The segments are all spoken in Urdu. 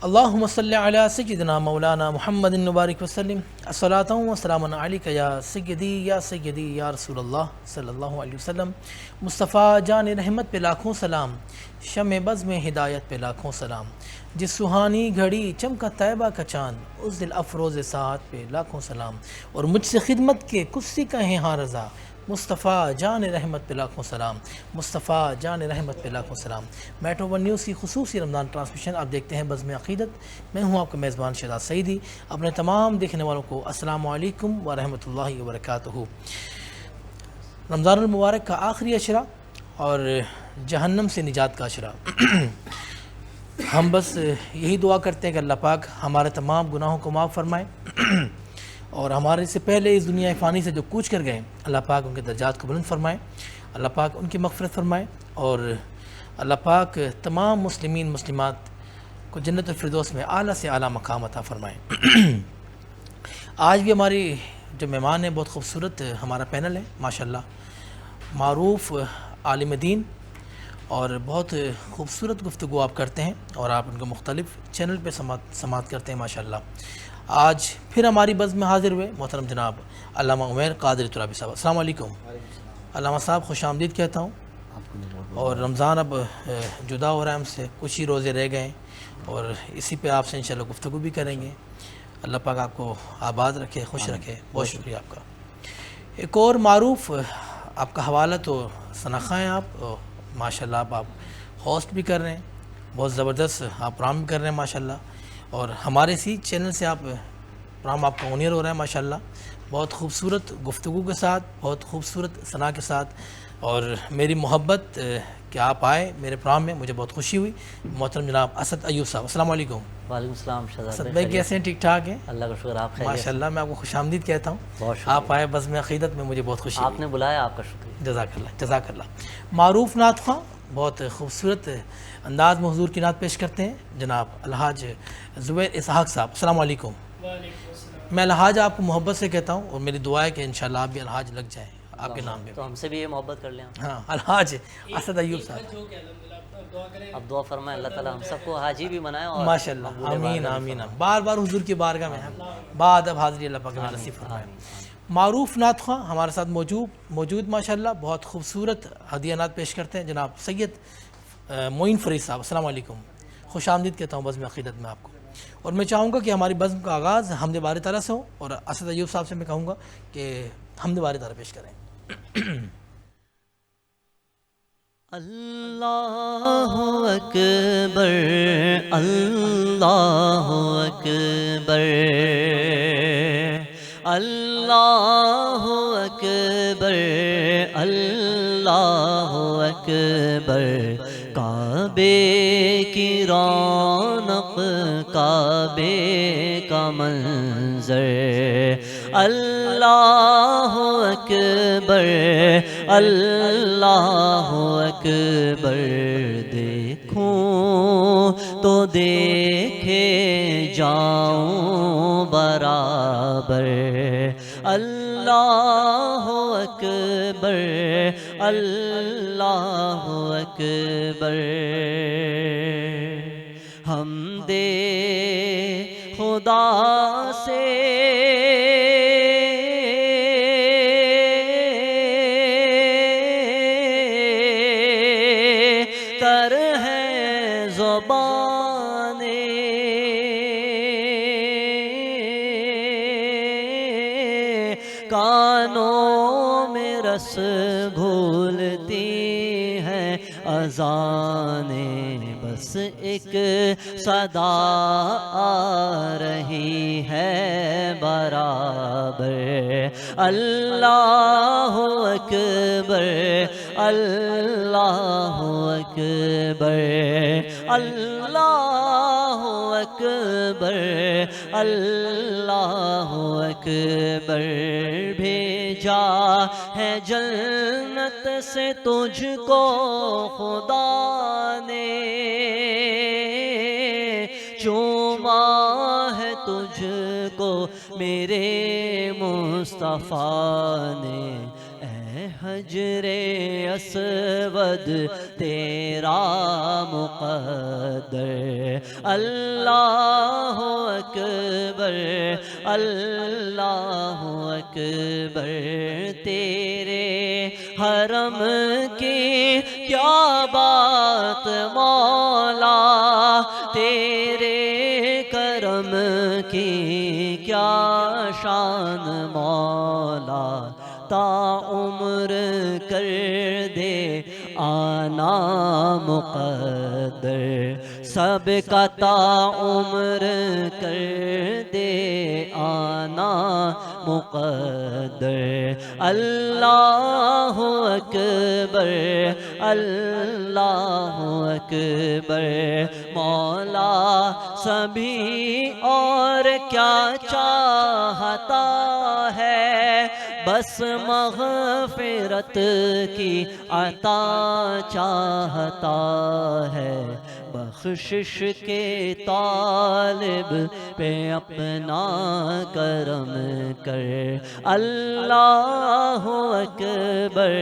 اللہم صلی علی سیدنا مولانا محمد مبارک وسلم الصلاۃ والسلام علیک یا سیدی یا رسول اللہ صلی اللہ علیہ وسلم. مصطفیٰ جان رحمت پہ لاکھوں سلام، شمع بز میں ہدایت پہ لاکھوں سلام. جس سہانی گھڑی چمکا طیبہ کا چاند، اس دل افروز ساعت پہ لاکھوں سلام. اور مجھ سے خدمت کے کسی کہیں ہاں رضا، مصطفیٰ جان رحمت پہ لاکھوں سلام. مصطفیٰ جان رحمت پہ لاکھوں سلام. میٹرو ون نیوز کی خصوصی رمضان ٹرانسمیشن آپ دیکھتے ہیں بزم عقیدت. میں ہوں آپ کا میزبان شہزاد سعیدی. اپنے تمام دیکھنے والوں کو السلام علیکم ورحمۃ اللہ وبرکاتہ. رمضان المبارک کا آخری عشرہ اور جہنم سے نجات کا عشرہ. ہم بس یہی دعا کرتے ہیں کہ اللہ پاک ہمارے تمام گناہوں کو معاف فرمائے، اور ہمارے سے پہلے اس دنیا فانی سے جو کوچ کر گئے اللہ پاک ان کے درجات کو بلند فرمائے، اللہ پاک ان کی مغفرت فرمائے، اور اللہ پاک تمام مسلمین مسلمات کو جنت الفردوس میں اعلیٰ سے اعلیٰ مقام عطا فرمائے. آج بھی ہماری جو مہمان ہیں بہت خوبصورت ہمارا پینل ہے ماشاءاللہ. معروف عالم دین اور بہت خوبصورت گفتگو آپ کرتے ہیں، اور آپ ان کو مختلف چینل پہ سماعت کرتے ہیں ماشاءاللہ. آج پھر ہماری بزم میں حاضر ہوئے محترم جناب علامہ عمیر قادری ترابی صاحب. السلام علیکم علامہ صاحب، خوش آمدید کہتا ہوں. اور رمضان اب جدا ہو رہا ہے ہم سے، کچھ ہی روزے رہ گئے، اور اسی پہ آپ سے انشاءاللہ گفتگو بھی کریں گے. اللہ پاک آپ کو آباد رکھے، خوش رکھے. بہت شکریہ آپ کا. ایک اور معروف آپ کا حوالہ تو ثناء ہیں آپ ماشاءاللہ. آپ ہوسٹ بھی کر رہے ہیں، بہت زبردست آپ پروگرام بھی کر رہے ہیں ماشاءاللہ، اور ہمارے اسی چینل سے آپ پروگرام آپ کا اونیئر ہو رہا ہے ماشاءاللہ. بہت خوبصورت گفتگو کے ساتھ، بہت خوبصورت ثناء کے ساتھ، اور میری محبت کہ آپ آئے میرے پروگرام میں، مجھے بہت خوشی ہوئی. محترم جناب اسد ایوب صاحب، السلام علیکم. وعلیکم السلام شہزاد اسد بھائی کیسے ہیں؟ ٹھیک ٹھاک ہیں؟ اللہ کا شکر. آپ خیریت؟ ماشاءاللہ میں آپ کو خوش آمدید کہتا ہوں. بہت شکریہ. آپ آئے بزم عقیدت میں، مجھے بہت خوشی آپ نے بلایا، آپ کا شکریہ. جزاک اللہ جزاک اللہ. معروف نعت خواں بہت خوبصورت انداز میں حضور کی نعت پیش کرتے ہیں جناب الحاج زبیر اسحاق صاحب. السلام علیکم. میں الحاج آپ کو محبت سے کہتا ہوں، اور میری دعا ہے کہ انشاءاللہ آپ بھی الحاج لگ جائیں آپ کے نام پہ. تو ہم سے بھی یہ محبت کر لیں. ہاں الحاج اسد ایوب صاحب. اب دعا فرمائیں اللہ تعالیٰ ہم سب کو حاجی بھی بنائے، اور ماشاءاللہ آمین آمین. بار بار حضور کی بارگاہ میں بعد اب حاضری اللہ پاک میں نصیب فرمائے. معروف نعت خواں ہمارے ساتھ موجود ماشاءاللہ، بہت خوبصورت ہدیہ نعت پیش کرتے ہیں جناب سید معین فرید صاحب. السلام علیکم. خوش آمدید کہتا ہوں بزم عقیدت میں آپ کو. اور میں چاہوں گا کہ ہماری بزم کا آغاز حمد باری تعالیٰ سے ہو، اور اسد ایوب صاحب سے میں کہوں گا کہ حمد باری تعالیٰ پیش کریں. اللہ اکبر اللہ اکبر اللہ اکبر اللہ اکبر. کعبے کی رونق کعبے کا منظر، اللہ اکبر اللہ اکبر. دیکھوں تو دیکھے جاؤں برابر، اللہ اکبر اللہ اکبر. ہم دے خدا سے تر ہے زبانیں، کانوں میں رس گھولتی ہیں اذانیں. بس ایک صدا آ رہی ہے برابر، اللہ اکبر اللہ اکبر اللہ اکبر اللہ اکبر. بھیجا ہے جنت سے تجھ کو خدا نے، چوما ہے تجھ کو میرے مصطفیٰ نے. اے حجر اسود تیرا مقدر اللہ اکبر اللہ اکبر تیرے حرم کی کیا بات مولا تیرے کرم کی کیا شان مولا تا عمر کر دے آنا مقدر سب کا تا عمر کر دے آنا مقدر اللہ اکبر اللہ اکبر مولا سبھی اور کیا چاہتا ہے بس مغفرت کی عطا چاہتا ہے بخشش کے طالب پہ اپنا کرم کر اللہ اکبر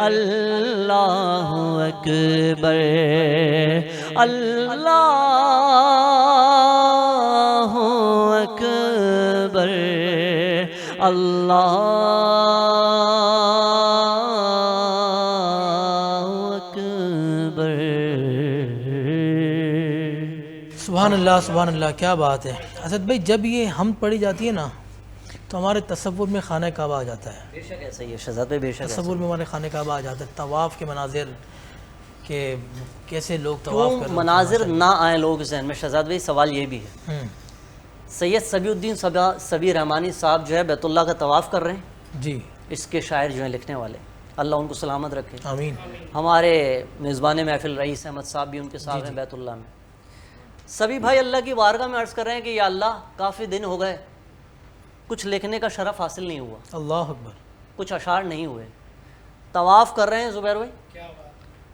اللہ اکبر اللہ اکبر اللہ اکبر سبحان اللہ کیا بات ہے اسد بھائی. جب یہ حمد پڑھی جاتی ہے نا تو ہمارے تصور میں خانہ کعبہ آ جاتا ہے. بے شک ایسا ہی ہے شہزاد بھائی، بے شک تصور میں ہمارے خانہ کعبہ آ جاتا ہے. طواف کے مناظر کہ کیسے لوگ طواف کر رہے ہیں. مناظر نہ آئیں لوگ ذہن میں شہزاد بھائی، سوال یہ بھی ہے سید صبی الدین صبی رحمانی صاحب جو ہے بیت اللہ کا طواف کر رہے ہیں. جی اس کے شاعر جو ہیں لکھنے والے، اللہ ان کو سلامت رکھے. آمین. ہمارے میزبان محفل رئیس احمد صاحب بھی ان کے ساتھ ہیں بیت اللہ میں. سبھی بھائی اللہ کی بارگاہ میں عرض کر رہے ہیں کہ یا اللہ کافی دن ہو گئے، کچھ لکھنے کا شرف حاصل نہیں ہوا، اللہ اکبر. کچھ اشعار نہیں ہوئے. طواف کر رہے ہیں زبیر بھائی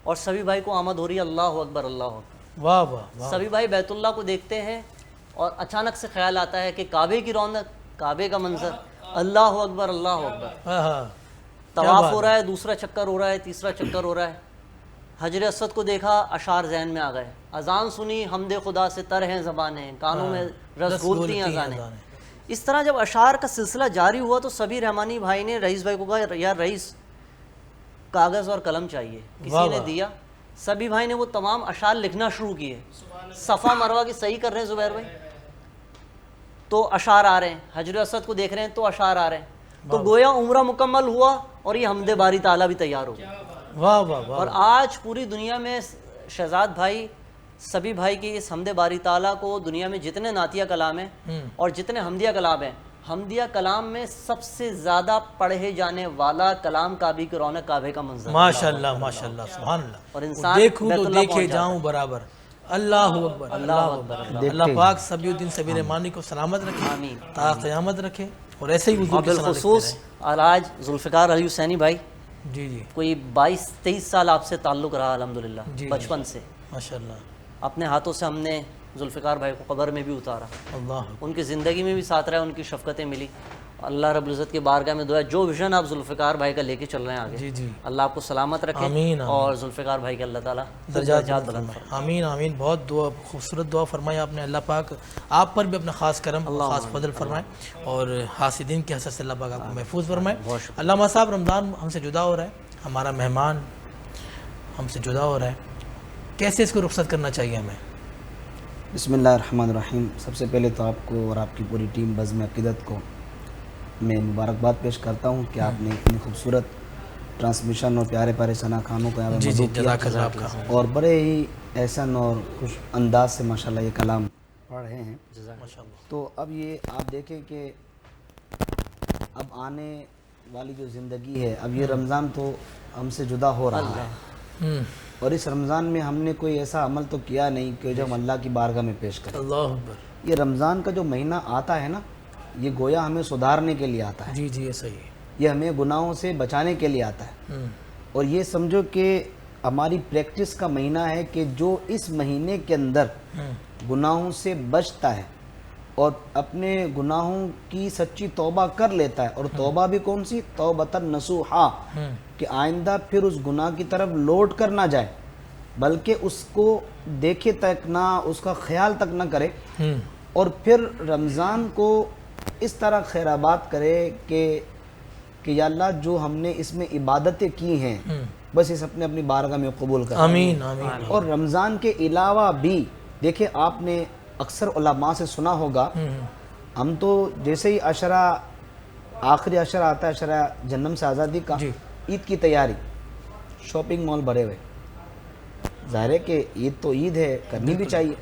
اور سبھی بھائی کو آمد ہو رہی ہے اللہ اکبر اللہ اکبر. واہ واہ واہ. سبھی بھائی بیت اللہ کو دیکھتے ہیں اور اچانک سے خیال آتا ہے کہ کعبے کی رونق، کعبے کا منظر، اللہ اکبر اللہ اکبر. ہاں ہاں. طواف ہو رہا ہے، دوسرا چکر ہو رہا ہے، تیسرا چکر ہو رہا ہے. حجر اسود کو دیکھا، اشعار ذہن میں آ گئے. اذان سنی، حمد خدا سے تر ہیں زبانیں، کانوں میں رس گھولتی ہیں اذانیں. اس طرح جب اشعار کا سلسلہ جاری ہوا تو سبھی رحمانی بھائی نے رئیس بھائی کو کہا یار رئیس کاغذ اور قلم چاہیے. کسی نے دیا، سبھی بھائی نے وہ تمام اشعار لکھنا شروع کیے. صفا مروہ کی صحیح کر رہے ہیں زبیر بھائی تو اشعار آ رہے ہیں، حجر اسود کو دیکھ رہے ہیں تو اشعار آ رہے ہیں. تو گویا عمرہ مکمل ہوا اور یہ حمد باری تعالیٰ بھی تیار ہو گیا. واہ واہ واہ. اور آج پوری دنیا میں شہزاد بھائی سبھی بھائی کی اس حمد باری تعالیٰ کو دنیا میں جتنے نعتیہ کلام ہیں اور جتنے حمدیہ کلام ہیں، حمدیہ کلام میں سب سے زیادہ پڑھے جانے والا کلام کعبے کی رونق، کعبے کا منظر. ماشاءاللہ ماشاءاللہ سبحان اللہ. اور انسان دیکھوں بیت تو اللہ دیکھے پہنچ جاتا جاؤں برابر. اللہ اکبر اللہ اکبر. اللہ پاک صبی الدین صبی رحمانی کو سلامت رکھے آمین. تا قیامت رکھے اور ایسے ہی اور حضور کی صلاح بالخصوص آج ذوالفقار علی حسینی بھائی، جی جی کوئی 22-23 سال آپ سے تعلق رہا الحمدللہ، بچپن سے. ماشاءاللہ. اپنے ہاتھوں سے ہم نے ذوالفقار بھائی کو قبر میں بھی اتارا، اللہ. ان کی زندگی میں بھی ساتھ رہا، ان کی شفقتیں ملی. اللہ رب العزت کی بارگاہ میں دعا ہے جو ویژن آپ ذوالفقار بھائی کا لے کے چل رہے ہیں آگے، جی جی اللہ آپ کو سلامت رکھے آمین. اور ذوالفقار بھائی کے اللہ تعالیٰ درجات بلند بلند فرمائے. فرمائے. آمین آمین. بہت دعا، خوبصورت دعا فرمائی آپ نے. اللہ پاک آپ پر بھی اپنا خاص کرم، خاص فضل فرمائے اور حاسدین کے حسد سے اللہ پاک آپ کو محفوظ فرمائے. علامہ صاحب رمضان ہم سے جدا ہو رہا ہے، ہمارا مہمان ہم سے جدا ہو رہا ہے، کیسے اس کو رخصت کرنا چاہیے ہمیں؟ بسم اللہ الرحمن الرحیم. سب سے پہلے تو آپ کو اور آپ کی پوری ٹیم بزم عقیدت کو میں مبارکباد پیش کرتا ہوں کہ آپ نے اتنی خوبصورت ٹرانسمیشن اور پیارے پیارے ثنا خانوں کو یہاں پہ مدعو کیا جزاک اللہ آپ کا. اور بڑے ہی احسن اور خوش انداز سے ماشاءاللہ یہ کلام پڑھ رہے ہیں. تو اب یہ آپ دیکھیں کہ اب آنے والی جو زندگی ہے، اب یہ رمضان تو ہم سے جدا ہو رہا ہے اور اس رمضان میں ہم نے کوئی ایسا عمل تو کیا نہیں کہ جو ہم اللہ کی بارگاہ میں پیش کریں. اللہ اکبر. یہ رمضان کا جو مہینہ آتا ہے نا، یہ گویا ہمیں سدھارنے کے لیے آتا ہے. جی جی یہ صحیح ہے. یہ ہمیں گناہوں سے بچانے کے لیے آتا ہے. اور یہ سمجھو کہ ہماری پریکٹس کا مہینہ ہے کہ جو اس مہینے کے اندر گناہوں سے بچتا ہے اور اپنے گناہوں کی سچی توبہ کر لیتا ہے، اور توبہ بھی کون سی؟ توبۃ نصوحا، کہ آئندہ پھر اس گناہ کی طرف لوٹ کر نہ جائے، بلکہ اس کو دیکھے تک نہ، اس کا خیال تک نہ کرے، اور پھر رمضان کو اس طرح خیرآباد کرے کہ یا اللہ جو ہم نے اس میں عبادتیں کی ہیں بس اس اپنے اپنی بارگاہ میں قبول کر، آمین آمین۔ اور رمضان کے علاوہ بھی دیکھیں، آپ نے اکثر علماء سے سنا ہوگا، ہم تو جیسے ہی عشرہ، آخری عشرہ آتا ہے، عشرہ جہنم سے آزادی کا، عید کی تیاری، شاپنگ مال بھرے ہوئے، ظاہر ہے کہ عید تو عید ہے، کرنی بھی چاہیے،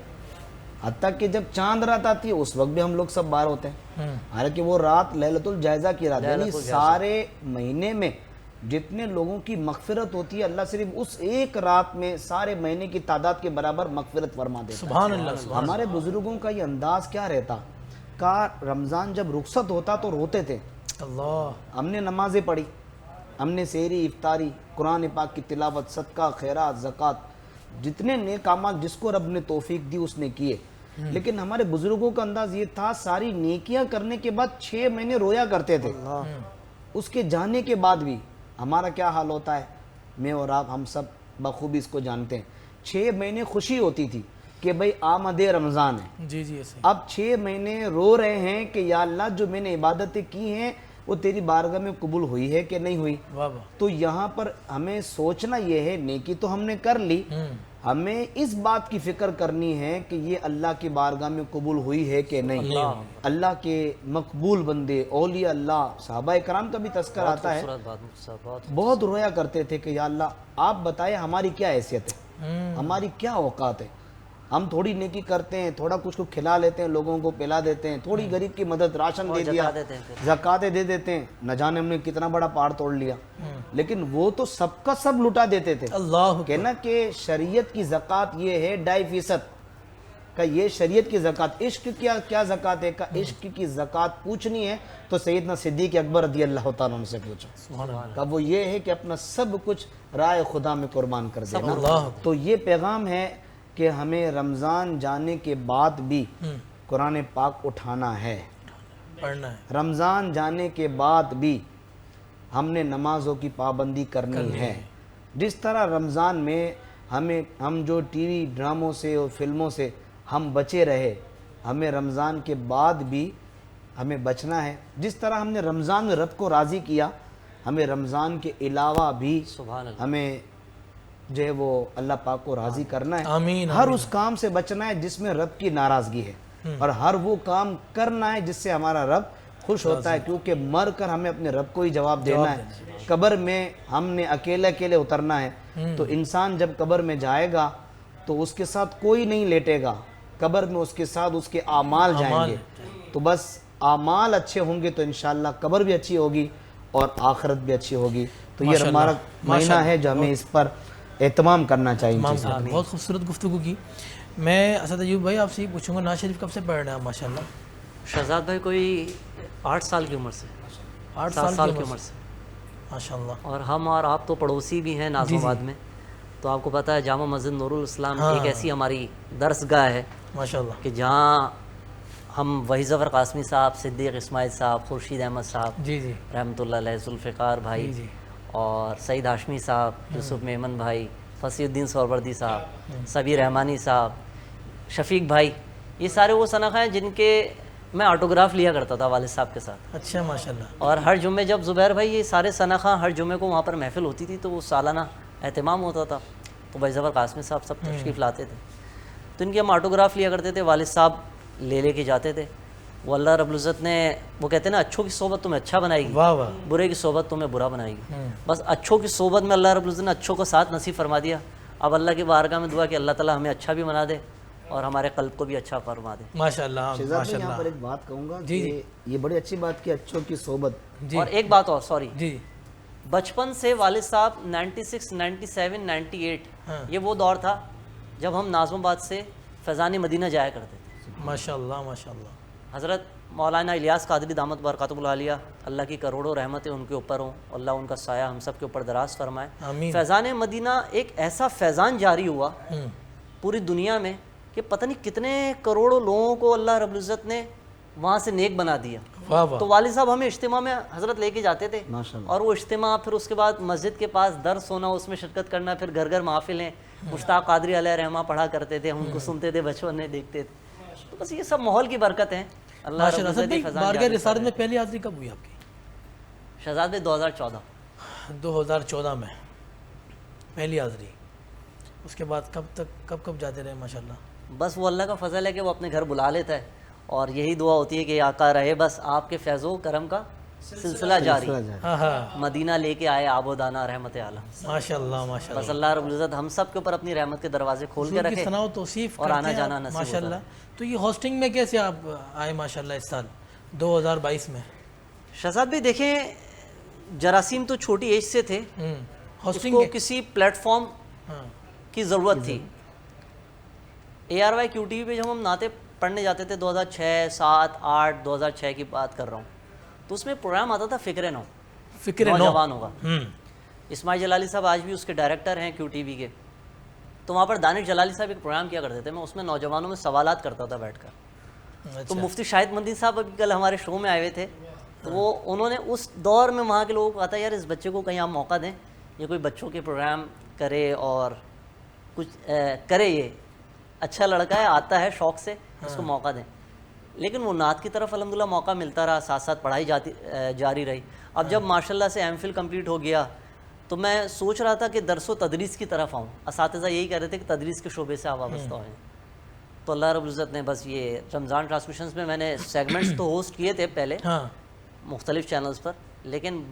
حتیٰ کہ جب چاند رات آتی ہے اس وقت بھی ہم لوگ سب باہر ہوتے ہیں، حالانکہ وہ رات لیلۃ الجائزہ کی رات، یعنی سارے مہینے میں جتنے لوگوں کی مغفرت ہوتی ہے اللہ صرف اس ایک رات میں سارے مہینے کی تعداد کے برابر مغفرت فرما دیتا ہے۔ سبحان اللہ۔ ہمارے بزرگوں کا یہ انداز کیا رہتا کہ رمضان جب رخصت ہوتا تو روتے تھے، اللہ، ہم نے نمازیں پڑھی، ہم نے سحری، افطاری، قرآن پاک کی تلاوت، صدقہ، خیرات، زکوٰۃ، جتنے نیک اعمال جس کو رب نے توفیق دی اس نے کیے، لیکن ہمارے بزرگوں کا انداز یہ تھا ساری نیکیاں کرنے کے بعد 6 مہینے رویا کرتے تھے۔ اس کے جانے کے بعد بھی ہمارا کیا حال ہوتا ہے، میں اور آپ ہم سب بخوبی اس کو جانتے ہیں، 6 مہینے خوشی ہوتی تھی کہ بھئی آمد رمضان ہے، جی جی ایسے، اب 6 مہینے رو رہے ہیں کہ یا اللہ جو میں نے عبادتیں کی ہیں وہ تیری بارگاہ میں قبول ہوئی ہے کہ نہیں ہوئی۔ واہ واہ، تو یہاں پر ہمیں سوچنا یہ ہے، نیکی تو ہم نے کر لی، ہمیں اس بات کی فکر کرنی ہے کہ یہ اللہ کی بارگاہ میں قبول ہوئی ہے کہ نہیں۔ اللہ کے مقبول بندے، اولیاء اللہ، صحابہ کرام کا بھی تذکر آتا ہے، بہت رویا کرتے تھے کہ یا اللہ آپ بتائیں ہماری کیا حیثیت ہے، ہماری کیا اوقات ہے، ہم تھوڑی نیکی کرتے ہیں، تھوڑا کچھ کو کھلا لیتے ہیں، لوگوں کو پلا دیتے ہیں، تھوڑی غریب کی مدد، راشن دے دیا، زکاتیں دے دیتے ہیں، نہ جانے ہم نے کتنا بڑا پہاڑ توڑ لیا، لیکن وہ تو سب کا سب لٹا دیتے تھے۔ اللہ، کہنا کہ شریعت کی زکوٰۃ یہ ہے 2.5% کا، یہ شریعت کی زکوٰۃ۔ عشق کیا زکوٰۃ ہے؟ کہ عشق کی زکوٰۃ پوچھنی ہے تو سیدنا صدیق اکبر رضی اللہ تعالیٰ عنہ سے پوچھو، کہ وہ یہ ہے کہ اپنا سب کچھ رائے خدا میں قربان کر دینا۔ تو یہ پیغام ہے کہ ہمیں رمضان جانے کے بعد بھی قرآن پاک اٹھانا ہے، پڑھنا ہے، رمضان جانے کے بعد بھی ہم نے نمازوں کی پابندی کرنی ہے۔ جس طرح رمضان میں ہم جو ٹی وی ڈراموں سے اور فلموں سے ہم بچے رہے، ہمیں رمضان کے بعد بھی ہمیں بچنا ہے۔ جس طرح ہم نے رمضان میں رب کو راضی کیا، ہمیں رمضان کے علاوہ بھی ہمیں جو ہے وہ اللہ پاک کو راضی کرنا ہے۔ آمین، ہر اس کام سے بچنا ہے جس میں رب کی ناراضگی ہے، اور ہر وہ کام کرنا ہے جس سے ہمارا رب خوش ہوتا ہے، کیونکہ مر کر ہمیں اپنے رب کو ہی جواب دینا ہے۔ قبر میں ہم نے اکیلے اکیلے اترنا ہے، تو انسان جب قبر میں جائے گا تو اس کے ساتھ کوئی نہیں لیٹے گا، قبر میں اس کے ساتھ اس کے اعمال جائیں گے، تو بس اعمال اچھے ہوں گے تو انشاءاللہ قبر بھی اچھی ہوگی اور آخرت بھی اچھی ہوگی۔ تو یہ ہمارا مہینہ ہے جو ہمیں اس پر اہتمام کرنا چاہیے۔ بہت خوبصورت گفتگو کی۔ میں اسد ایوب بھائی آپ سے یہ پوچھوں گا، نعت شریف کب سے پڑھ رہے ہیں آپ؟ ماشاء اللہ شہزاد بھائی کوئی 8 سال کی عمر سے، 8 سال کی عمر سے ماشاء اللہ۔ اور ہم اور آپ تو پڑوسی بھی ہیں نازم آباد میں، تو آپ کو پتہ ہے جامع مسجد نور الاسلام ایک ایسی ہماری درس گاہ ہے ماشاء اللہ، کہ جہاں ہم وحید ظفر قاسمی صاحب، صدیق اسماعیل صاحب، خورشید احمد صاحب جی جی رحمۃ اللہ علیہ، ذوالفقار بھائی، اور سعید ہاشمی صاحب، یوسف میمن بھائی، فصیح الدین سہروردی صاحب، سبیر رحمانی صاحب، شفیق بھائی، یہ سارے وہ شناخت ہیں جن کے میں آٹوگراف لیا کرتا تھا والد صاحب کے ساتھ۔ اچھا ماشاء اللہ۔ اور ہر جمعے جب زبیر بھائی یہ سارے شناخت ہر جمعے کو وہاں پر محفل ہوتی تھی تو وہ سالانہ اہتمام ہوتا تھا، تو وحید ظفر قاسمی صاحب سب تشریف لاتے تھے، تو ان کے ہم آٹوگراف لیا کرتے تھے، والد صاحب لے کے جاتے تھے۔ وہ اللہ رب العزت نے، وہ کہتے ہیں نا اچھوں کی صحبت تمہیں اچھا بنائے گی، واہ واہ، برے کی صحبت تمہیں برا بنائے گی۔ بس اچھوں کی صحبت میں اللہ رب العزت نے اچھوں کو ساتھ نصیب فرما دیا۔ اب اللہ کی بارگاہ میں دعا کہ اللہ تعالیٰ ہمیں اچھا بھی بنا دے اور ہمارے قلب کو بھی اچھا فرما دے۔ ماشاء اللہ شہزاد ماشاء میں یہاں پر اللہ۔ ایک بات کہوں گا کہ یہ بڑی اچھی بات کہ اچھوں کی صحبت، اور ایک بات اور، سوری، جی بچپن سے والد صاحب 96 97 98 یہ وہ دور تھا جب ہم نازم آباد سے فیضان مدینہ جایا کرتے تھے۔ ماشاء اللہ ماشاء اللہ۔ حضرت مولانا الیاس قادری دامت برکاتہ العالیہ، اللہ کی کروڑوں رحمتیں ان کے اوپر ہوں، اللہ ان کا سایہ ہم سب کے اوپر دراز فرمائے۔ آمین۔ فیضان مدینہ ایک ایسا فیضان جاری ہوا پوری دنیا میں کہ پتہ نہیں کتنے کروڑوں لوگوں کو اللہ رب العزت نے وہاں سے نیک بنا دیا. واہ واہ. تو والد صاحب ہمیں اجتماع میں حضرت لے کے جاتے تھے, ماشاءاللہ. اور وہ اجتماع پھر اس کے بعد مسجد کے پاس درس ہونا, اس میں شرکت کرنا, پھر گھر گھر محافلیں. مشتاق قادری علیہ رحمہ پڑھا کرتے تھے, ہم ان کو سنتے تھے, بچوں نے دیکھتے تھے. تو بس یہ سب ماحول کی برکت ہے. اللہ رب ماشاءاللہ. العزت اسد بھائی فضائل بارگاہ جاری رسالت فرمائے. میں پہلی حاضری کب ہوئی آپ کی؟ شہزاد بھائی 2014. 2014 میں پہلی حاضری. اس کے بعد کب جاتے رہے ماشاءاللہ؟ بس وہ اللہ کا فضل ہے کہ وہ اپنے گھر بلا لیتا ہے, اور یہی دعا ہوتی ہے کہ آقا رہے بس آپ کے فیض و کرم کا سلسلہ جاری. ہاں ہاں مدینہ لے کے آئے آب و دانہ رحمت عالم. ماشاءاللہ بس ماشاءاللہ. اللہ رب العزت ہم سب کے اوپر اپنی رحمت کے دروازے کھول کے حضور کی رکھے ثنا و توصیف اور کرتے آنا ہیں جانا آپ نصیب ماشاءاللہ. ہوتا ہے. تو یہ ہوسٹنگ میں کیسے آپ آئے ماشاءاللہ اس سال 2022 میں؟ شہزاد بھی دیکھیں, جراثیم تو چھوٹی ایج سے تھے, اس ہوسٹنگ کو کسی پلیٹ فارم ہاں کی ضرورت تھی. ARY QTV پہ جب ہم نعتیں پڑھنے جاتے تھے 2006 7 8 2006 کی بات کر رہا ہوں, تو اس میں پروگرام آتا تھا فکر نو, فکر نو نوجوان ہوگا. اسماعیل جلالی صاحب آج بھی اس کے ڈائریکٹر ہیں QTV کے. تو وہاں پر دانش جلالی صاحب ایک پروگرام کیا کرتے تھے, میں اس میں نوجوانوں میں سوالات کرتا تھا بیٹھ کر. تو مفتی شاہد مدنی صاحب ابھی کل ہمارے شو میں آئے ہوئے تھے, تو وہ انہوں نے اس دور میں وہاں کے لوگوں کو کہا تھا یار اس بچے کو کہیں آپ موقع دیں, یہ کوئی بچوں کے پروگرام کرے اور کچھ کرے, یہ اچھا لڑکا ہے, آتا ہے شوق سے, اس کو موقع دیں. لیکن وہ نعت کی طرف الحمدللہ موقع ملتا رہا, ساتھ ساتھ پڑھائی جاری رہی. اب جب ماشاءاللہ سے MPhil کمپلیٹ ہو گیا, تو میں سوچ رہا تھا کہ درس و تدریس کی طرف آؤں. اساتذہ یہی کہہ رہے تھے کہ تدریس کے شعبے سے آپ وابستہ ہوئیں. تو اللہ رب العزت نے بس یہ رمضان ٹرانسمیشنز میں نے سیگمنٹس تو ہوسٹ کیے تھے پہلے مختلف چینلز پر, لیکن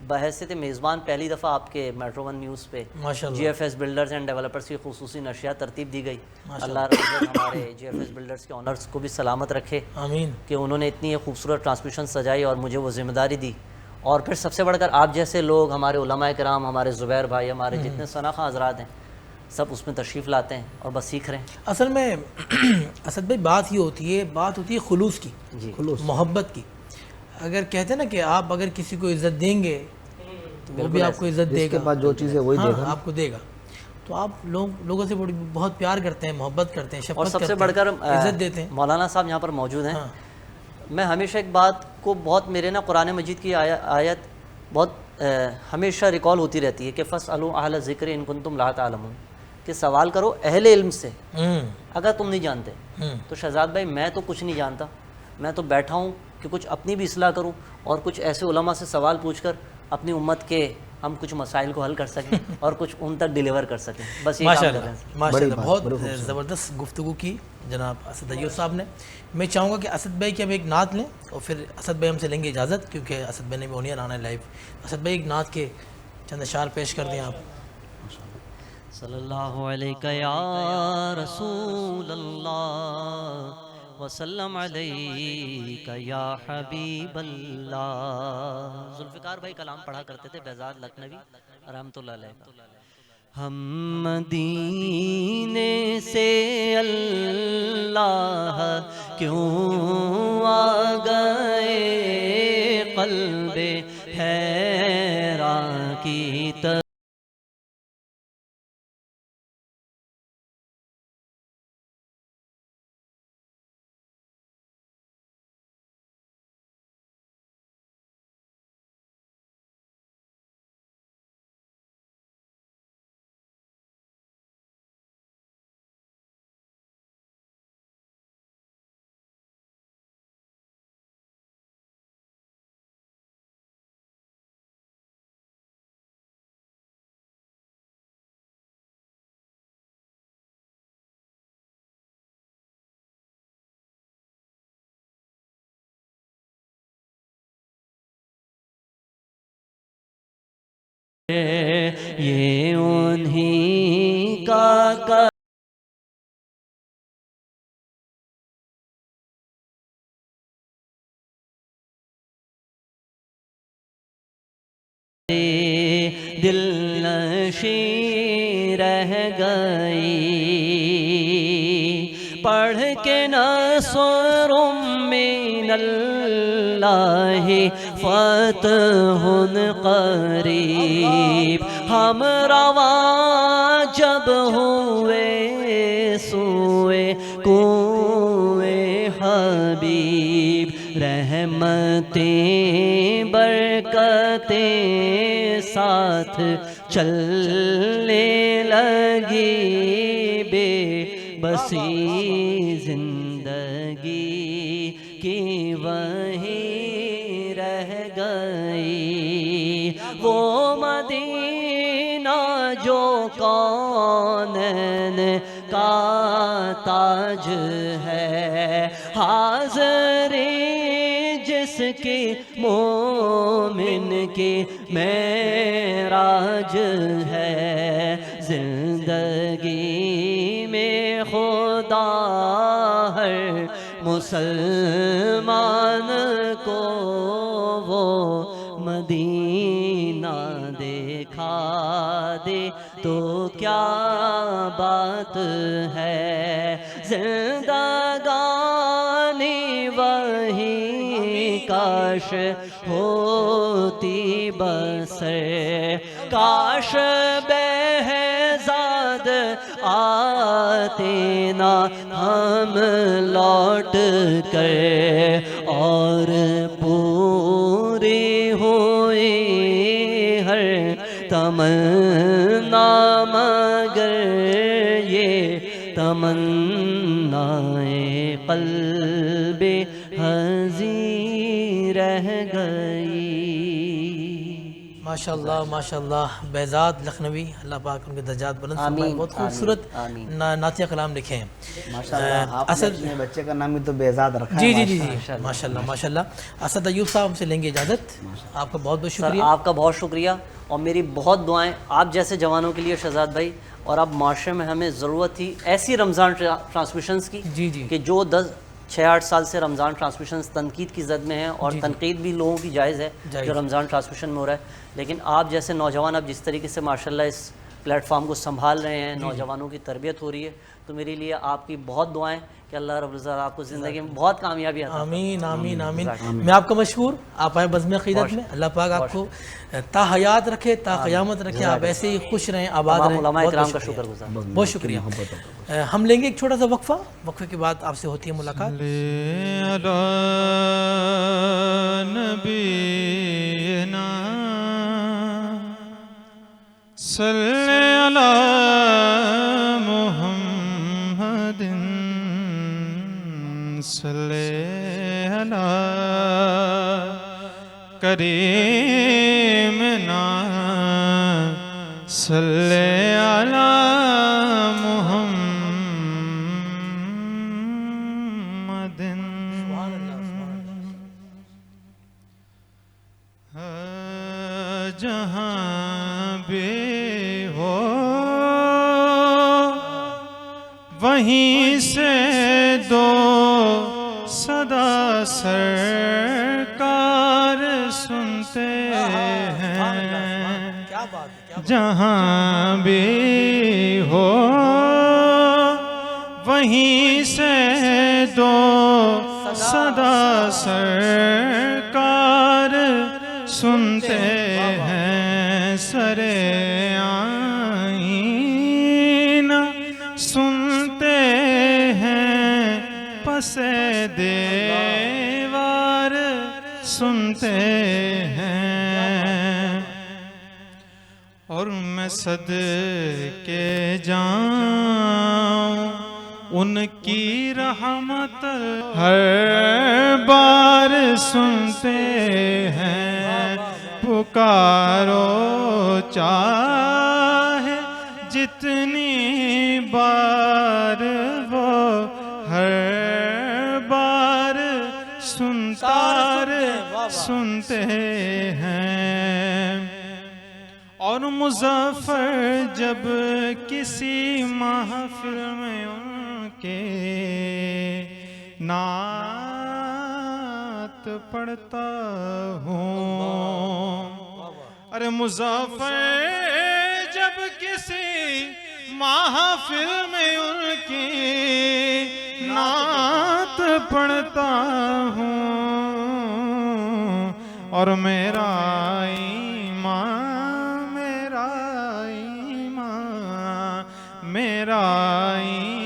بحیثیت میزبان پہلی دفعہ آپ کے میٹرو ون نیوز پہ GFS بلڈرز اینڈ ڈیولپرز کی خصوصی نشریات ترتیب دی گئی. اللہ رب العزت ہمارے GFS بلڈرز کے آنرز کو بھی سلامت رکھے, آمین, کہ انہوں نے اتنی خوبصورت ٹرانسمیشن سجائی اور مجھے وہ ذمہ داری دی. اور پھر سب سے بڑھ کر آپ جیسے لوگ, ہمارے علماء کرام, ہمارے زبیر بھائی, ہمارے جتنے ثناخواں حضرات ہیں, سب اس میں تشریف لاتے ہیں اور بس سیکھ رہے ہیں. اصل میں اسد بھائی بات یہ ہوتی ہے خلوص کی, محبت کی. اگر کہتے ہیں نا کہ آپ اگر کسی کو عزت دیں گے تو وہ بھی آپ کو عزت دے گا, جو چیز ہے وہی دے گا, آپ کو دے گا. تو آپ لوگوں سے بہت پیار کرتے ہیں, محبت کرتے ہیں, اور شفقت سب سے کرتے بڑھ کر ہیں, عزت دیتے ہیں. مولانا صاحب یہاں پر موجود ہیں. میں ہمیشہ ایک بات کو بہت, میرے نا قرآن مجید کی آیت بہت ہمیشہ ریکال ہوتی رہتی ہے کہ فَاسْأَلُوا أَهْلَ الذِّكْرِ إِن كُنتُمْ لَا تَعْلَمُونَ, کہ سوال کرو اہل علم سے اگر تم نہیں جانتے. تو شہزاد بھائی میں تو کچھ نہیں جانتا, میں تو بیٹھا ہوں کہ کچھ اپنی بھی اصلاح کروں اور کچھ ایسے علماء سے سوال پوچھ کر اپنی امت کے ہم کچھ مسائل کو حل کر سکیں اور کچھ ان تک ڈیلیور کر سکیں. بس یہ کام کر رہے ہیں. ماشاءاللہ بہت زبردست گفتگو کی جناب اسد ایوب صاحب نے. میں چاہوں گا کہ اسد بھائی کی ہم ایک نعت لیں اور پھر اسد بھائی ہم سے لیں گے اجازت, کیونکہ اسد بھائی نے بھی اونین آنا ہے لائیو. اسد بھائی ایک نعت کے چند اشعار پیش کر دیں آپ. صلی اللہ علیہ یا رسول اللہ وسلم علیک یا حبیب اللہ. ذوالفقار بھائی کلام پڑھا کرتے تھے, بہزاد لکھنوی رحمۃ اللہ علیہ. ہم مدینے سے اللہ کیوں آ گئے, قلب حیران کی طرف یہ انہی کا دل نشیں رہ گئی, پڑھ کے نصر من اللہ فتح قریب, ہم رواں جب ہوئے سوئے کوئے حبیب, رحمتیں برکتیں ساتھ چلنے لگی، بے بسی زندگی کی وہیں رہ گئی، وہ مدینہ جو کونین کا تاج ہے، حاضری جس کی مومن کی معراج ہے، زندگی میں خدا ہر مسلمان کو وہ مدینہ دیکھا دے تو کیا بات ہے، زندگانی وہی کاش ہوتی بسر، کاش بہزاد آتے نہ ہم لوٹ کر، اور پوری ہوئی ہر تمنا مگر یہ تمنائے قلب حزین رہ گئی۔ ماشاءاللہ ماشاءاللہ، بہزاد لکھنوی، اللہ پاک ان کے درجات بلند فرمائے، بہت خوبصورت نعتیہ کلام لکھے ہیں ماشاءاللہ۔ آپ نے اپنے بچے کا نام بھی تو بہزاد رکھا ہے۔ جی جی جی جی، ماشاءاللہ ماشاءاللہ۔ اسد ایوب صاحب ہم سے لیں گے اجازت، آپ کا بہت بہت شکریہ۔ آپ کا بہت شکریہ، اور میری بہت دعائیں آپ جیسے جوانوں کے لیے شہزاد بھائی، اور اب معاشرے میں ہمیں ضرورت تھی ایسی رمضان ٹرانسمیشنز کی جی جی، کہ جو 6-8 سال سے رمضان ٹرانسمیشنز تنقید کی زد میں ہیں، اور تنقید بھی لوگوں کی جائز ہے جو رمضان ٹرانسمیشن میں ہو رہا ہے، لیکن آپ جیسے نوجوان اب جس طریقے سے ماشاءاللہ اس پلیٹ فارم کو سنبھال رہے ہیں، نوجوانوں کی تربیت ہو رہی ہے، تو میرے لیے آپ کی بہت دعائیں کہ اللہ رب العزت آپ کو زندگی میں بہت کامیابی عطا فرمائے۔ آمین آمین آمین۔ میں آپ کا مشہور، آپ آئے بزم عقیدت میں، اللہ پاک آپ کو تا حیات رکھے، تا قیامت رکھے، آپ ایسے ہی خوش رہیں، آباد رہیں۔ علماء کرام کا شکر گزار، بہت شکریہ۔ ہم لیں گے ایک چھوٹا سا وقفہ، وقفے کے بعد آپ سے ہوتی ہے ملاقات۔ صلی علی محمد، صلی علی کریمنا، صلی علی محمد، جہاں بھی ہو وہیں سے دو صدا سرکار سنتے ہیں، جہاں بھی ہو وہیں سے دو صدا سرکار سنتے ہیں، سرے آئینہ سنتے ہیں، پسے دیوار سنتے ہیں، اور میں صدقے جاؤں ان کی رحمت ہر بار سنتے ہیں، پکارو چاہے جتنی بار وہ ہر بار سنتے ہیں، اور مظفر جب کسی محفل میں ان کے نعت پڑھتا ہوں، ارے مظفر جب کسی محفل میں ان کی نعت پڑھتا ہوں، اور میرا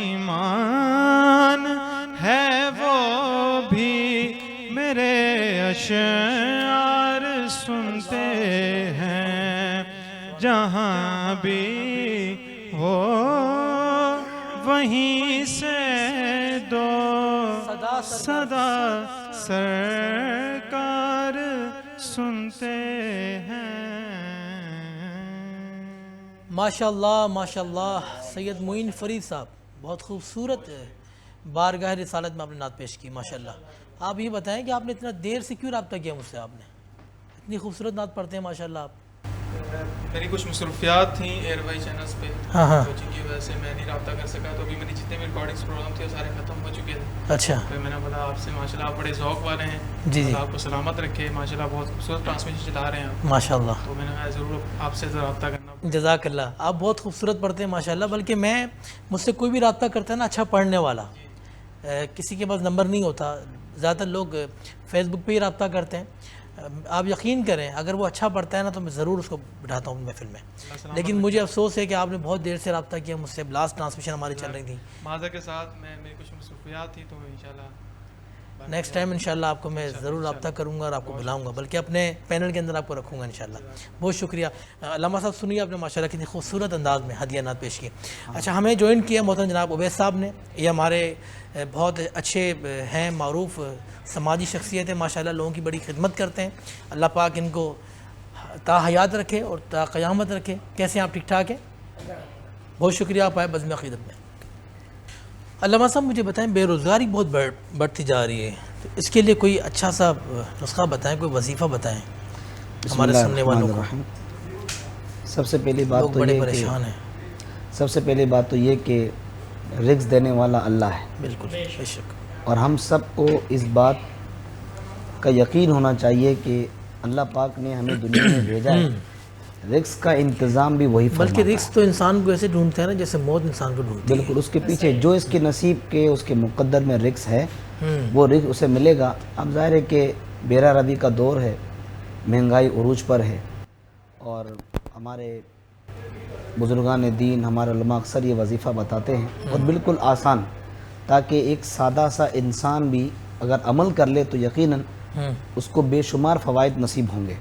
ایمان ہے وہ بھی میرے شعر سنتے ہیں جہاں بھی ہو وہیں سے دو صدا سرکار سنتے ہیں۔ ماشاءاللہ سید معین فرید صاحب، بہت خوبصورت بارگاہ رسالت میں آپ نے نعت پیش کی ماشاءاللہ۔ آپ یہ بتائیں کہ آپ نے اتنا دیر سے کیوں رابطہ کیا مجھ سے؟ آپ نے اتنی خوبصورت نعت پڑھتے ہیں ماشاءاللہ آپ۔ میری کچھ مصروفیات تھیں ایئر وائی چینلز پہ، تو جن کی وجہ سے میں نہیں رابطہ کر سکا، تو ابھی میری جتنے بھی ریکارڈنگس پروگرام تھے وہ سارے ختم ہو چکے تھے۔ اچھا، پھر میں نے بولا آپ سے ماشاءاللہ آپ بڑے ذوق والے ہیں، جی اللہ آپ کو سلامت رکھے، ماشاءاللہ بہت خوبصورت ٹرانسمیشن چلا رہے ہیں آپ، ماشاءاللہ، تو میں نے کہا ضرور آپ سے رابطہ کرنا۔ جزاک اللہ، آپ بہت خوبصورت پڑھتے ہیں ماشاءاللہ، بلکہ مجھ سے کوئی بھی رابطہ کرتا ہے نا اچھا پڑھنے والا، کسی کے پاس نمبر نہیں ہوتا، زیادہ تر لوگ فیس بک پہ ہی رابطہ کرتے ہیں۔ آپ یقین کریں اگر وہ اچھا پڑھتا ہے نا تو میں ضرور اس کو بٹھاتا ہوں محفل میں، لیکن مجھے افسوس ہے کہ آپ نے بہت دیر سے رابطہ کیا مجھ سے، لاسٹ ٹرانسمیشن ہماری چل رہی تھی۔ معذرت کے ساتھ میری کچھ مصروفیات تھیں، تو انشاءاللہ نیکسٹ ٹائم انشاءاللہ آپ کو میں ضرور رابطہ کروں گا اور آپ کو بلاؤں گا، بلکہ اپنے پینل کے اندر آپ کو رکھوں گا انشاءاللہ۔ بہت شکریہ علامہ صاحب، سنیے آپ نے ماشاءاللہ کتنی خوبصورت انداز میں ہدیہ نعت پیش کی۔ اچھا، ہمیں جوائن کیا محترم جناب عبید صاحب نے، یہ ہمارے بہت اچھے ہیں، معروف سماجی شخصیت ہے ماشاءاللہ، لوگوں کی بڑی خدمت کرتے ہیں، اللہ پاک ان کو تا حیات رکھے اور تا قیامت رکھے۔ کیسے ہیں آپ؟ ٹھیک ٹھاک ہیں؟ بہت شکریہ آپ آئے بزم عقیدت میں۔ علامہ صاحب مجھے بتائیں، بے روزگاری بہت بڑھتی جا رہی ہے، تو اس کے لیے کوئی اچھا سا نسخہ بتائیں، کوئی وظیفہ بتائیں ہمارے سننے والوں کو۔ سب سے پہلی بات لوگ تو بڑے یہ پریشان ہیں۔ سب سے پہلی بات تو یہ کہ رزق دینے والا اللہ ہے، بالکل، بے شک، اور ہم سب کو اس بات کا یقین ہونا چاہیے کہ اللہ پاک نے ہمیں دنیا میں بھیجا ہے، رزق کا انتظام بھی وہی فرماتا بلکہ ہے۔ رزق تو انسان کو ایسے ڈھونڈتا ہے نا جیسے موت انسان کو ڈھونڈتی ہے۔ بالکل، اس کے پیچھے جو اس کے نصیب کے اس کے مقدر میں رزق ہے وہ رزق اسے ملے گا۔ اب ظاہر ہے کہ بیرہ روی کا دور ہے، مہنگائی عروج پر ہے، اور ہمارے بزرگان دین، ہمارے علماء اکثر یہ وظیفہ بتاتے ہیں، اور بالکل آسان، تاکہ ایک سادہ سا انسان بھی اگر عمل کر لے تو یقیناً اس کو بے شمار فوائد نصیب ہوں گے۔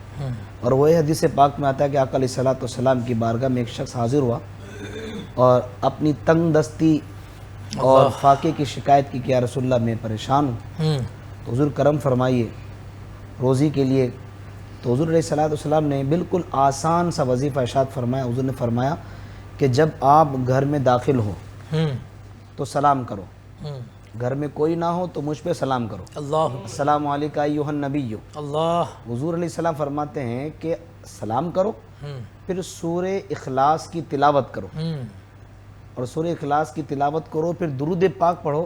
اور وہی حدیث پاک میں آتا ہے کہ آقا علیہ السلام کی بارگاہ میں ایک شخص حاضر ہوا اور اپنی تنگ دستی اور فاقے کی شکایت کی کہ یا رسول اللہ میں پریشان ہوں، تو حضور کرم فرمائیے روزی کے لیے۔ تو حضور علیہ السلام نے بالکل آسان سا وظیفہ ارشاد فرمایا۔ حضور نے فرمایا کہ جب آپ گھر میں داخل ہو تو سلام کرو، گھر میں کوئی نہ ہو تو مجھ پہ سلام کرو، اللہ السلام علیکم ایھا النبی۔ اللہ، حضور علیہ السلام فرماتے ہیں کہ سلام کرو، پھر سورہ اخلاص کی تلاوت کرو، اور سورہ اخلاص کی تلاوت کرو، پھر درود پاک پڑھو۔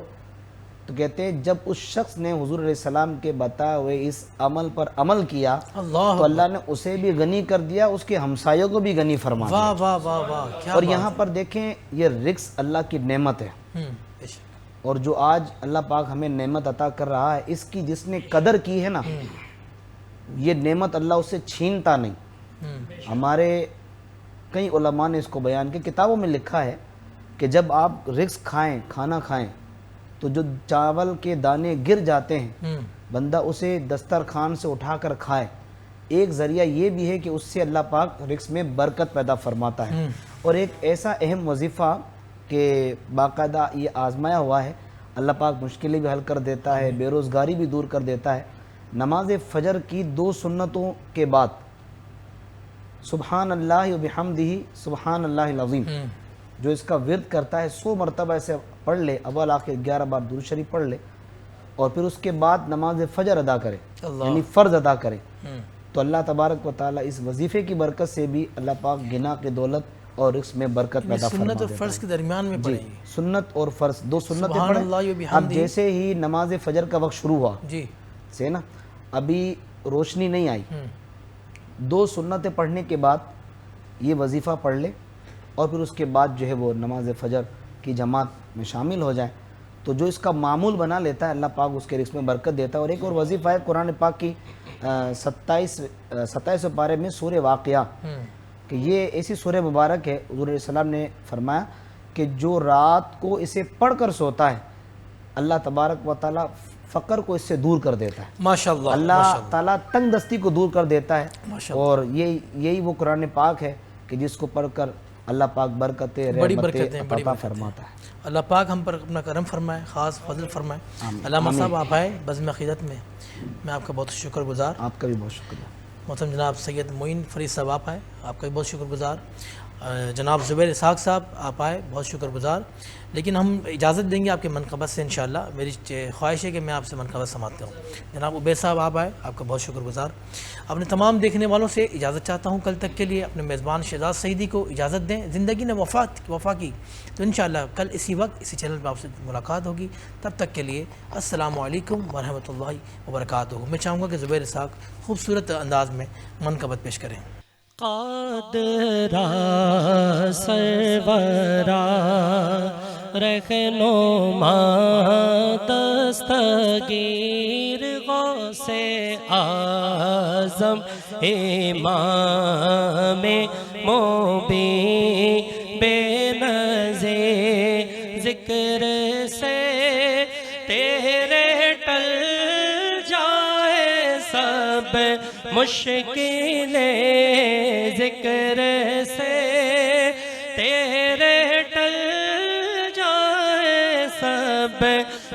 تو کہتے ہیں جب اس شخص نے حضور علیہ السلام کے بتائے ہوئے اس عمل پر عمل کیا تو اللہ نے اسے بھی غنی کر دیا، اس کے ہمسایوں کو بھی غنی فرما دیا۔ واہ واہ واہ واہ، کیا اور یہاں پر دیکھیں یہ رزق اللہ کی نعمت ہے، بے شک، اور جو آج اللہ پاک ہمیں نعمت عطا کر رہا ہے، اس کی جس نے قدر کی ہے نا، یہ نعمت اللہ اسے چھینتا نہیں۔ ہمارے کئی علماء نے اس کو بیان کیا، کتابوں میں لکھا ہے کہ جب آپ رزق کھائیں، کھانا کھائیں، تو جو چاول کے دانے گر جاتے ہیں بندہ اسے دسترخوان سے اٹھا کر کھائے، ایک ذریعہ یہ بھی ہے کہ اس سے اللہ پاک رزق میں برکت پیدا فرماتا ہے۔ اور ایک ایسا اہم وظیفہ کہ باقاعدہ یہ آزمایا ہوا ہے، اللہ پاک مشکلیں بھی حل کر دیتا ہے، بے روزگاری بھی دور کر دیتا ہے۔ نماز فجر کی 2 سنتوں کے بعد سبحان اللہ و بحمدہ سبحان اللہ العظیم، جو اس کا ورد کرتا ہے 100 مرتبہ اسے پڑھ لے، اول آخر 11 بار درود شریف پڑھ لے، اور پھر اس کے بعد نماز فجر ادا کرے، یعنی فرض ادا کرے، تو اللہ تبارک و تعالیٰ اس وظیفے کی برکت سے بھی اللہ پاک غنا کی دولت اور رزق میں برکت پیدا فرما سنت اور دیتا ہے۔ فرض کے درمیان میں پڑھیں گے سنت اور فرض 2 سنتیں سبحان اللہ و پڑھیں۔ بحمدہ۔ اب جیسے ہی نماز فجر کا وقت شروع ہوا جی، سے نا، ابھی روشنی نہیں آئی، 2 سنتیں پڑھنے کے بعد یہ وظیفہ پڑھ لے، اور پھر اس کے بعد جو ہے وہ نماز فجر کی جماعت میں شامل ہو جائیں، تو جو اس کا معمول بنا لیتا ہے اللہ پاک اس کے رزق میں برکت دیتا ہے۔ اور ایک اور وظیفہ ہے قرآن پاک کی 27 پارے میں سورہ واقعہ، کہ یہ ایسی سورہ مبارک ہے، حضور علیہ السلام نے فرمایا کہ جو رات کو اسے پڑھ کر سوتا ہے اللہ تبارک و تعالیٰ فقر کو اس سے دور کر دیتا ہے. ماشاءاللہ اللہ تعالیٰ تنگ دستی کو دور کر دیتا ہے. ماشاءاللہ. اور یہی وہ قرآن پاک ہے کہ جس کو پڑھ کر اللہ پاک برکتیں بڑی رحمتیں برکتیں بڑی عطا برکتیں فرماتا ہے. اللہ پاک ہم پر اپنا کرم فرمائے، خاص فضل فرمائے. علامہ صاحب آپ آئے بزم عقیدت میں آپ کا بہت شکر گزار. آپ کا بھی بہت شکریہ. محترم جناب سید معین فرید صاحب آپ آئے، آپ کا بھی بہت شکر گزار. جناب زبیر اسحاق صاحب آپ آئے، بہت شکر گزار. لیکن ہم اجازت دیں گے آپ کے منقبت سے انشاءاللہ. میری خواہش ہے کہ میں آپ سے منقبت سماعت کروں. جناب عبید صاحب آپ آئے، آپ کا بہت شکر گزار. اپنے تمام دیکھنے والوں سے اجازت چاہتا ہوں کل تک کے لیے. اپنے میزبان شہزاد سعیدی کو اجازت دیں. زندگی نے وفا کی تو انشاءاللہ کل اسی وقت اسی چینل پہ آپ سے ملاقات ہوگی. تب تک کے لیے السلام علیکم ورحمۃ اللہ وبرکاتہ. میں چاہوں گا کہ زبیر اسحاق خوبصورت انداز میں منقبت پیش کریں. قادرا سرورا رہنما دستگیر غوث اعظم امام مبین بے نظیر ذکر سے تیرے ٹل جائے سب مشکلیں، ذکر سے تیرے ٹل جائے سب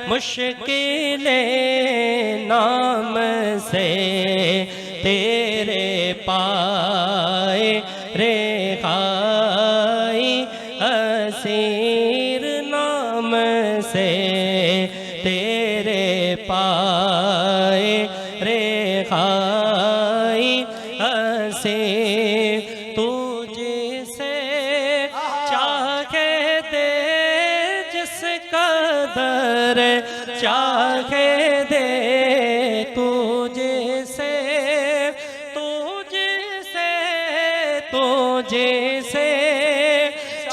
مشکلیں، نام سے تیرے پائے رہائی اسیر، نام سے تیرے پائے رہائی اسیر. تو جسے چاہے دے جس قدر چاہے دے، تو جسے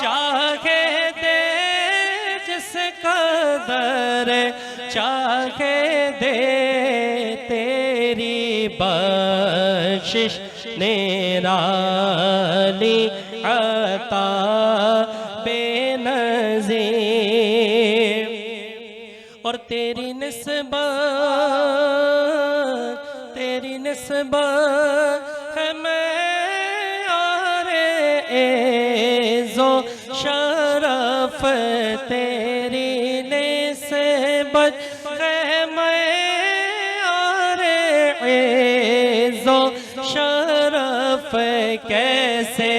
چاہے دے جس قدر چاہے دے، تیری بخشش نرالی عطا بے نظیر. اور تیری نسبت ہے معیار عز و شرف، تیری نسبت ہے معیار عز و شرف، کیسے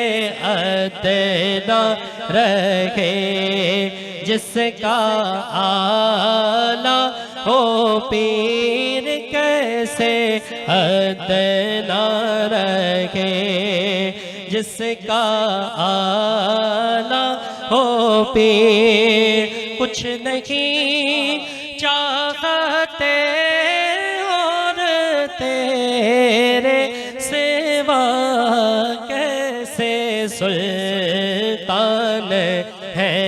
ادنا رکھے جس کا آلہ ہو پیر، کیسے ادنا رکھے جس کا آلہ ہو پیر. کچھ نہیں چاہتے اور تیرے سوا، کیسے سلطان ہے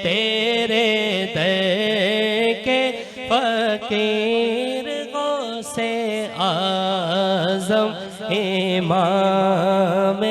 تیرے در کے فقیر، غوث اعظم امام